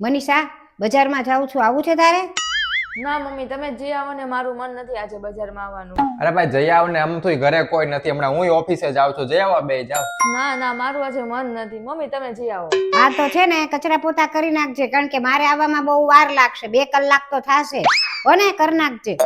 મનીષા, બજારમાં જાઉં છું, આવું છે તારે? ના મમ્મી, તમે જે આવો ને, મારું મન નથી આજે બજારમાં આવવાનું. અરે ભાઈ જઈ આવ ને, આમ તો ઘરે કોઈ નથી હમણાં, હું ઓફિસે જાઉં છું. જઈ આવો બે જાવ. ના ના, મારું આજે મન નથી. મમ્મી તમે જે આવો. આ તો છે ને કચરા પોતા કરી નાખજે, કારણ કે મારે આવવામાં બહુ વાર લાગશે, 2 કલાક તો થાશે. કોને કરી નાખજે.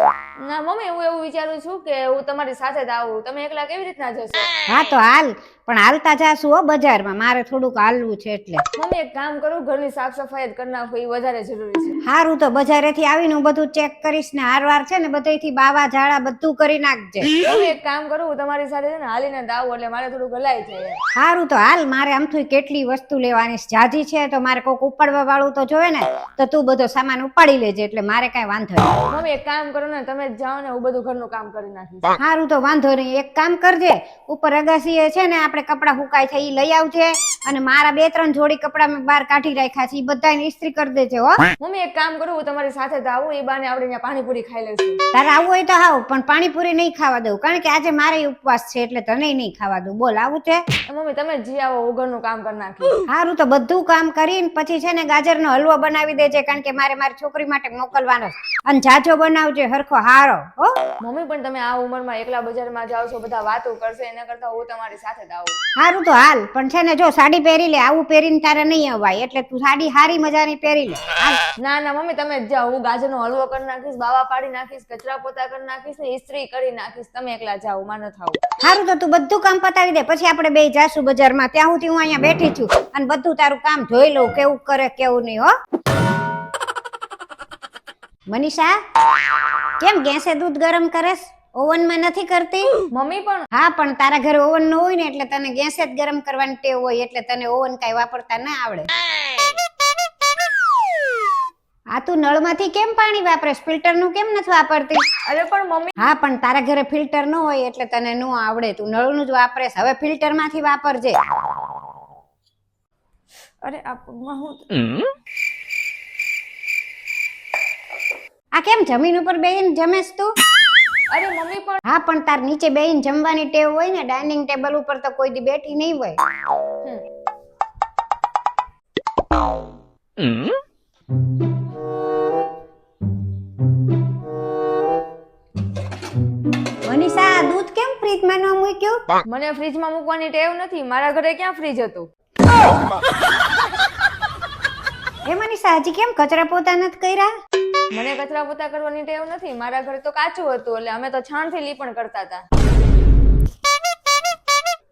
ના મમ્મી, હું એવું વિચારું છું કે હું તમારી સાથે જ આવું. તમે એકલા કેવી રીતના જશો? હા તો હાલ, પણ હાલતા જાશું હો બજારમાં, મારે થોડુંક હાલવું છે એટલે. મમ્મી એક કામ કરું, ઘરની સાફ સફાઈ જ કરી નાખો, એ વધારે જરૂરી છે. હારું, તો બજારેથી આવીને હું બધું ચેક કરીશ ને હારવાર છે ને બધેથી બાવા ઝાડા બધું કરી નાખજે. મમ્મી એક કામ કરું, હું તમારી સાથે છે ને હાલીને જ આવું, એટલે મારે થોડું ગલાઈ જાય. હારું તો હાલ, મારે આમથી કેટલી વસ્તુ લેવાની છે, જાજી છે તો મારે કોક ઉપાડવા વાળું તો જોવે ને, તો તું બધો સામાન ઉપાડી લેજે, એટલે મારે કઈ વાંધો નહીં. મમ્મી એક કામ કરો ને, તમે જ જાઓ ને, હું બધું ઘરનું કામ કરી નાખીશ. હારું તો વાંધો નહીં, એક કામ કરજે, ઉપર અગાસીએ છે ને આપણે કપડા હુકાય છે ઈ લઈ આવજે, અને મારા 2-3 જોડી કપડા મેં બહાર કાઢી રાખ્યા છે, ઈ બધાને ઇસ્ત્રી કરી દેજે હો. મમ્મી એક કામ કરું, હું તમારી સાથે જ આવું, એ બાને આપણે ત્યાં પાણીપુરી ખાઈ લઈશું. તારે આવું હોય તો આવ, પણ પાણીપુરી નહીં ખાવા દઉં, કારણ કે આજે મારે ઉપવાસ છે, એટલે તને નહીં ખાવા દઉં. બોલ, આવું છે? મમ્મી તમે જ આવો, હું ઘરનું કામ કરી નાખીશ. હારું તો બધું કામ કરીને પછી છે ને ગાજરનો હલવો બનાવી દેજે, કારણ કે મારી છોકરી માટે મોકલવાનો છે, અને જાજો બનાવજે, હરખો હારો હો. મમ્મી પણ તમે આ ઉંમરમાં એકલા બજારમાં જાઓ છો, બધા વાતો કરશે, એના કરતા હું તમારી સાથે જ આવું. હારું તો હાલ, પણ છે ને જો સાડી પહેરી લે, આવું પહેરીને તારે નહીં અવાય, એટલે તું સાડી હારી મજાની પહેરી લે. ના ના મમ્મી, તમે જ જાઓ, હું ગાજરનો હલવો કરી નાખીશ, બાવા પાડી નાખીશ, કચરા પોતા કરી નાખીશ ને ઇસ્ત્રી કરી નાખીશ. તમે એકલા જાઓ, માનો થાવ. હારું તો તું બધું કામ પતાવી દે, પછી આપણે બે જાશું બજારમાં. ત્યાં સુધી હું અહીંયા બેઠી છું અને બધું તારું કામ જોઈ લઉં, કેવું કરે કેવું નહીં હો. મનીષા, કેમ ગેસે દૂધ ગરમ કરેસ? ઓવનમાં નથી કરતી? મમ્મી પણ હા, પણ તારા ઘરે ઓવન ન હોય ને, એટલે તને ગેસે જ ગરમ કરવાની ટેવ હોય, એટલે તને ઓવન કાંઈ વાપરતા ના આવડે. આ તું નળમાંથી કેમ પાણી વાપરેસ? ફિલ્ટર નું કેમ નથી વાપરતી? અરે પણ મમ્મી. હા, પણ તારા ઘરે ફિલ્ટર ન હોય એટલે તને ન આવડે, તું નળનું જ વાપરેસ. હવે ફિલ્ટર માંથી વાપરજે. અરે આ પગમાં હું આ કેમ જમીન ઉપર બેહીને જમેસ તું? અરે મમ્મી પણ. હા, પણ તાર નીચે બેહીને જમવાની ટેવ હોય ને, ડાઇનિંગ ટેબલ ઉપર તો કોઈ દી બેઠી નહીં હોય. મનીષા, દૂધ કેમ ફ્રીજમાં ન મૂક્યું? મને ફ્રીજમાં મૂકવાની ટેવ નથી, મારા ઘરે ક્યાં ફ્રીજ હતું? એ મનીષા, હજી કેમ કચરા પોતા નથી કર્યા? મને કચરા પોતા કરવાની ટેવ નથી, મારા ઘરે તો કાચું હતું, એટલે અમે તો છાણથી લીપણ કરતા હતા.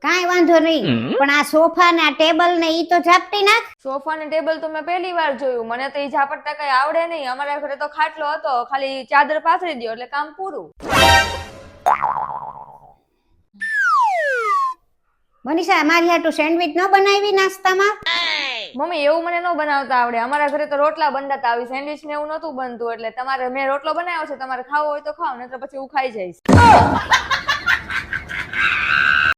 કાંઈ વાંધો નહીં, પણ આ સોફા ને આ ટેબલ ને ઈ તો ઝાપટી નાખ. સોફા ને ટેબલ તો મેં પહેલી વાર જોયું, મને તો ઈ ઝાપટતા કઈ આવડે નહીં. અમારા ઘરે તો ખાટલો હતો, ખાલી ચાદર પાથરી દો એટલે કામ પૂરું. મનીષા, મારી હાટુ સેન્ડવિચ ન બનાવી નાસ્તામાં? મમ્મી એવું મને ન બનાવતા આવડે, અમારા ઘરે તો રોટલા બનતા આવી, સેન્ડવિચ ને એવું નતું બનતું, એટલે તમારે મેં રોટલો બનાવ્યો છે, તમારે ખાવો હોય તો ખાઓ, નહીતર પછી હું ખાઈ જઈશ.